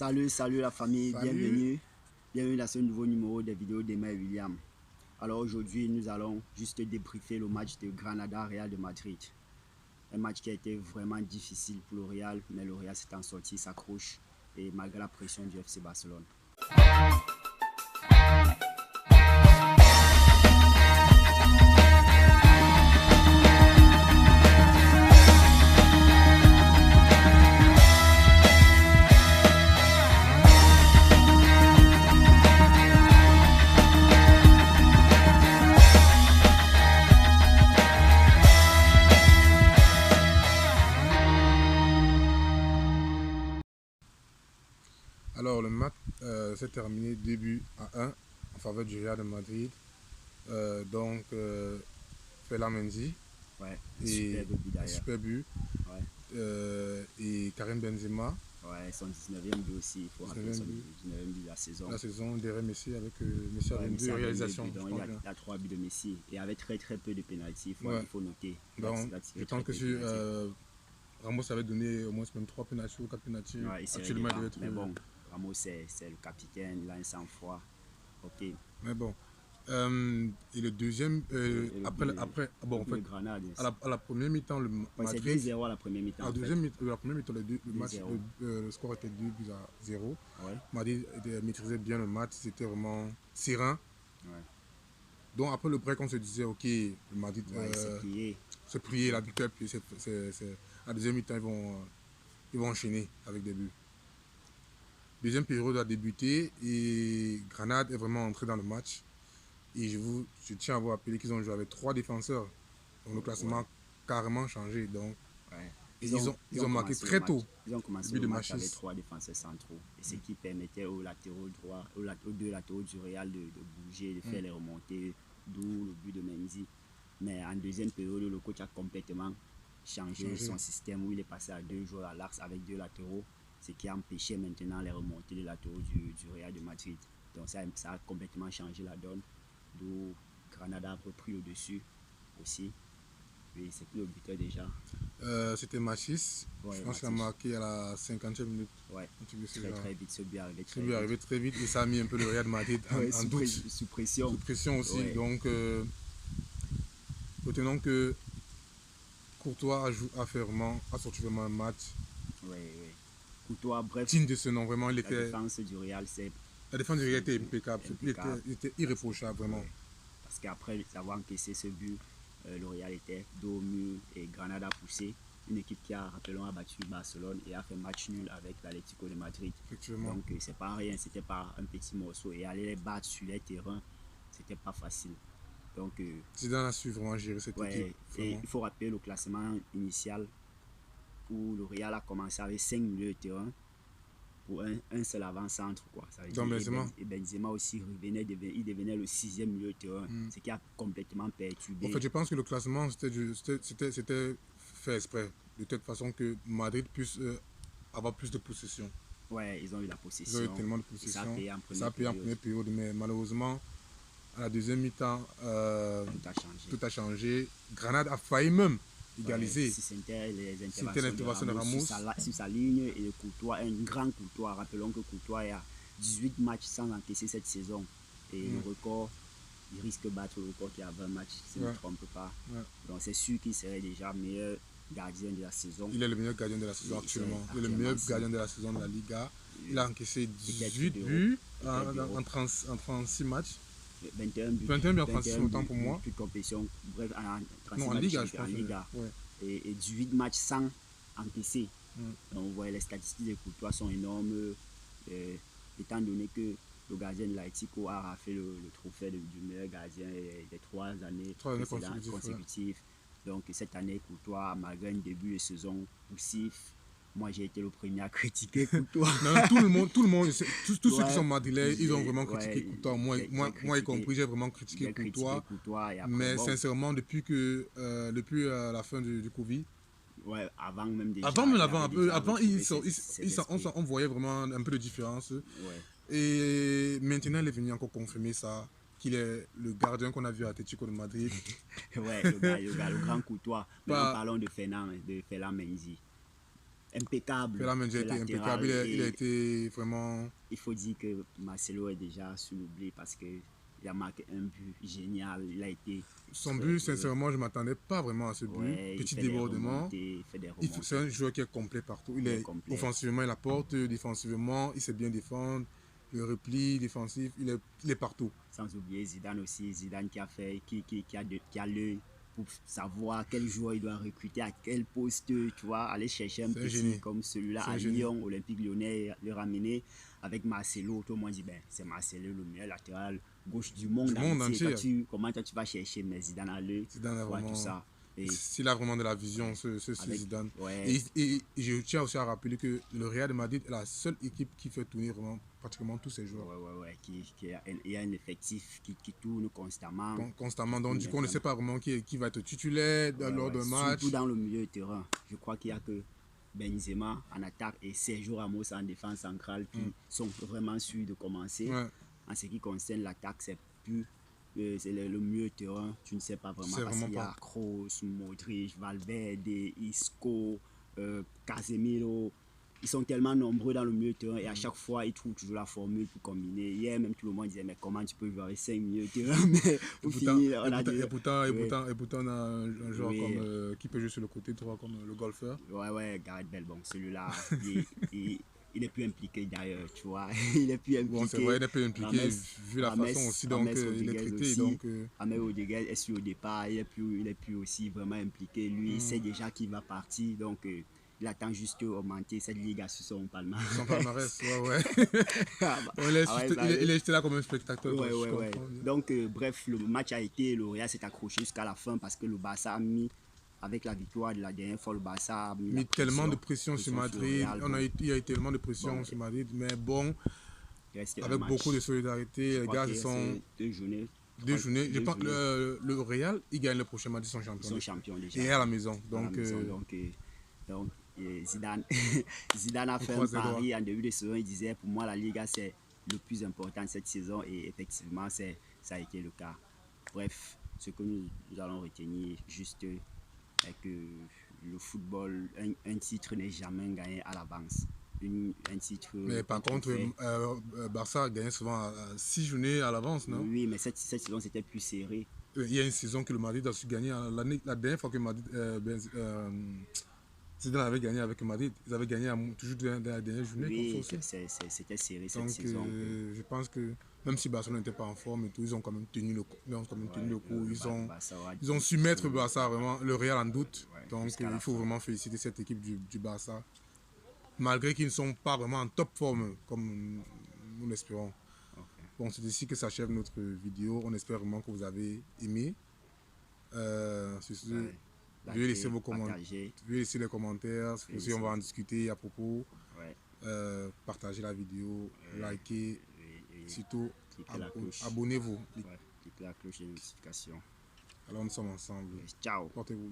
Salut la famille, Salut. bienvenue dans ce nouveau numéro des vidéos d'Emma et William. Alors aujourd'hui, nous allons juste débriefer le match de Granada-Real de Madrid. Un match qui a été vraiment difficile pour le Real, mais le Real s'est en sorti, s'accroche, et malgré la pression du FC Barcelone. Alors, le match s'est terminé 2-1 en faveur du Real de Madrid. Ferland Mendy Ouais, et superbe but un d'ailleurs. super but. Ouais. Et Karim Benzema, Ouais, son 19e but aussi, il faut rappeler 19e son but 19e but de la saison. de la saison derrière Messi avec Messi Ouais, avec Messi deux a 22 réalisations, buts, je donc pense bien. il a 3 buts de Messi. Et avec très peu de pénalty, Ouais. il faut noter. Donc, je pense que si Ramos avait donné au moins même 3 pénaltys ou 4 pénaltys, Ouais, il serait actuellement il devant. devait être. Mais bon, Ramos c'est le capitaine, il a un sang-froid. Ok. Mais bon. Et le deuxième, Et le but, bon, en fait, de Grenade. à la première mi-temps, le Ouais, c'est Madrid. 2-0 à la première mi-temps. La première mi-temps, le match, 2-0. le score était 2-0. Ouais. Madrid maîtrisait bien le match, c'était vraiment serein. Ouais. Donc après le break, on se disait, ok, le Madrid Ouais, c'est plié. se plier, la victoire, puis la deuxième mi-temps, ils vont enchaîner avec des buts. Deuxième période a débuté et Granade est vraiment entré dans le match. Et je tiens à vous rappeler qu'ils ont joué avec 3 défenseurs. Donc le classement a carrément changé. Donc, Ouais. ils ont marqué très tôt. Ils ont commencé le match avec 3 défenseurs centraux. Et ce qui permettait aux latéraux droits, aux deux latéraux du Real de bouger, de faire les remontées, d'où le but de Mendy. Mais en deuxième période, le coach a complètement changé son système où il est passé à 2 joueurs à l'axe avec 2 latéraux, ce qui a empêché maintenant les remontées des latéraux du Real de Madrid. Donc ça a complètement changé la donne, d'où Granada a repris le dessus aussi. Oui, c'est plus le buteur déjà. C'était Machis. Ouais, je pense qu'il a marqué à la 50e minute. Ouais, très vite, ce but est arrivé très vite. Arrivé très vite et ça a mis un peu le Real de Madrid en doute. Sous pression. Sous pression aussi. Ouais. Donc, retenons que Courtois a sorti vraiment un match. Oui. Courtois, bref. Digne de ce nom, vraiment. La défense du Real, la défense du Real était impeccable. Il était irréprochable, vraiment. Ouais. Parce qu'après avoir encaissé ce but, le Real était dos au mur et Granada a poussé. Une équipe qui a, rappelons, battu Barcelone et a fait match nul avec l'Atlético de Madrid. Effectivement. Donc c'est pas rien, c'était pas un petit morceau. Et aller les battre sur les terrains, c'était pas facile. Donc Zidane a su vraiment gérer cette équipe. Et il faut rappeler le classement initial où le Real a commencé avec 5 milieux de terrain pour un seul avant-centre. Et Benzema aussi il devenait le 6e milieu de terrain, ce qui a complètement perturbé. En fait, je pense que le classement, c'était fait exprès, de telle façon que Madrid puisse avoir plus de possession. Ouais, ils ont eu la possession. Ils ont eu tellement de possession. Ça a payé en première période, mais malheureusement, à la deuxième mi-temps, tout a changé. Granade a failli même égaliser. Ouais, si c'était les interventions de Ramos sur sa ligne et Courtois, un grand Courtois. Rappelons que Courtois a 18 matchs sans encaisser cette saison. Et le record, il risque de battre le record qui a 20 matchs, si je ne me trompe pas. Ouais. Donc c'est sûr qu'il serait déjà meilleur gardien de la saison. Il est le meilleur gardien de la saison actuellement. Il est le meilleur gardien de la saison de la Liga. Il a encaissé 18 buts en 36 matchs. 21 buts en 36 autant pour moi. Plus de compétition. Bref, en Liga, je pense. En Liga. Ouais. Et 18 matchs sans encaisser. Donc, vous voyez, les statistiques de Courtois sont énormes. Étant donné que le gardien de l'Atlético a fait le trophée du meilleur gardien des 3 années consécutives. Donc, cette année, Courtois, malgré un début de saison poussif, moi j'ai été le premier à critiquer Courtois. Non, tout le monde, tous ceux qui sont madrilènes, ils ont vraiment critiqué Courtois. Moi y compris, j'ai vraiment critiqué Courtois. Mais bon, sincèrement, depuis la fin du Covid. Ouais, avant même déjà. Avant, on voyait vraiment un peu de différence. Ouais. Et maintenant, il est venu encore confirmer ça, qu'il est le gardien qu'on a vu à Atlético de Madrid. Ouais, le grand Courtois. Mais parlons de Ferland Mendy. impeccable. Ferland-Mendy a Ce été latéral. impeccable. Il a Et été vraiment... il faut dire que Marcelo est déjà sous l'oubli parce qu'il a marqué un but génial. Il a été Son but, sincèrement, je ne m'attendais pas vraiment à ce but. ouais, il Petit fait des débordement. remontées, il fait des C'est remontées. un joueur qui est complet partout. Il est complet. Offensivement, il apporte. Défensivement, il sait bien défendre. Le repli défensif, il est partout. Sans oublier Zidane aussi. Zidane qui a fait, qui a l'œil pour savoir quel joueur il doit recruter, à quel poste, tu vois, aller chercher un petit comme celui-là à Lyon, Olympique Lyonnais, le ramener avec Marcelo. Tout le monde dit, ben, c'est Marcelo le meilleur latéral gauche du monde entier. Comment toi, tu vas chercher, mais Zidane a l'œil, tout ça. S'il a vraiment de la vision, ce Zidane. Ouais. Et je tiens aussi à rappeler que le Real de Madrid est la seule équipe qui fait tourner vraiment pratiquement tous ses joueurs. Il y a un effectif qui tourne constamment. Constamment. Donc, du coup, on ne sait pas vraiment qui va être titulaire lors d'un match. Surtout dans le milieu de terrain. Je crois qu'il n'y a que Benzema en attaque et Sergio Ramos en défense centrale qui sont vraiment sûrs de commencer. Ouais. En ce qui concerne l'attaque, c'est plus c'est le milieu de terrain. Tu ne sais pas vraiment parce qu'il y a Kroos, Modric, Valverde, Isco, Casemiro. Ils sont tellement nombreux dans le milieu de terrain et à chaque fois, ils trouvent toujours la formule pour combiner. Hier, même tout le monde disait, mais comment tu peux jouer avec 5 milieux de terrain? Mais pour finir, on a dit... Et pourtant, on a un joueur qui peut jouer sur le côté droit, comme le golfeur. Ouais, Gareth Bale. Bon, celui-là, il est plus impliqué d'ailleurs, tu vois. Il est plus impliqué. Bon, c'est vrai, il est plus impliqué, vu la façon aussi dont il est traité. James Rodriguez est sur le départ, il est plus aussi vraiment impliqué. Lui, il sait déjà qu'il va partir, donc... il attend juste augmenter cette ligue sur son palmarès. Son palmarès, ouais. Il est juste là comme un spectateur. Ouais. Donc, bref, le match a été, le Real s'est accroché jusqu'à la fin parce que le Barça a mis, avec la victoire de la dernière fois, le Barça a mis tellement de pression sur Madrid. Il y a eu tellement de pression sur Madrid, mais bon, avec beaucoup de solidarité, les gars, ils sont... Deux journées. Je pense que le Real, il gagne le prochain match, ils sont champions. Ils sont champions déjà. Et à la maison. Donc Zidane a fait un pari en début de saison. Il disait, pour moi, la Liga, c'est le plus important cette saison. Et effectivement, ça a été le cas. Bref, ce que nous allons retenir juste est que le football, un titre n'est jamais gagné à l'avance. Un titre... Mais par contre, Barça a gagné souvent à 6 journées à l'avance, non? Oui, mais cette saison, c'était plus serré. Il y a une saison que le Madrid a su gagner. La dernière fois que Madrid... Zidane avait gagné avec Madrid. Ils avaient gagné toujours dans la dernière journée. Oui, c'était serré cette saison. Je pense que même si Barcelone n'était pas en forme et tout, ils ont quand même tenu le coup. Ils ont su mettre Barça vraiment, le Real en doute. Donc il faut vraiment féliciter cette équipe du Barça. Malgré qu'ils ne sont pas vraiment en top forme, comme nous l'espérons. Bon, c'est ici que s'achève notre vidéo. On espère vraiment que vous avez aimé. Veuillez laisser vos commentaires. Veuillez laisser les commentaires. Aussi, on va en discuter à propos. Partagez la vidéo, likez. Surtout, abonnez-vous. Cliquez la cloche de notification. Alors, nous sommes ensemble. Ciao. Portez-vous.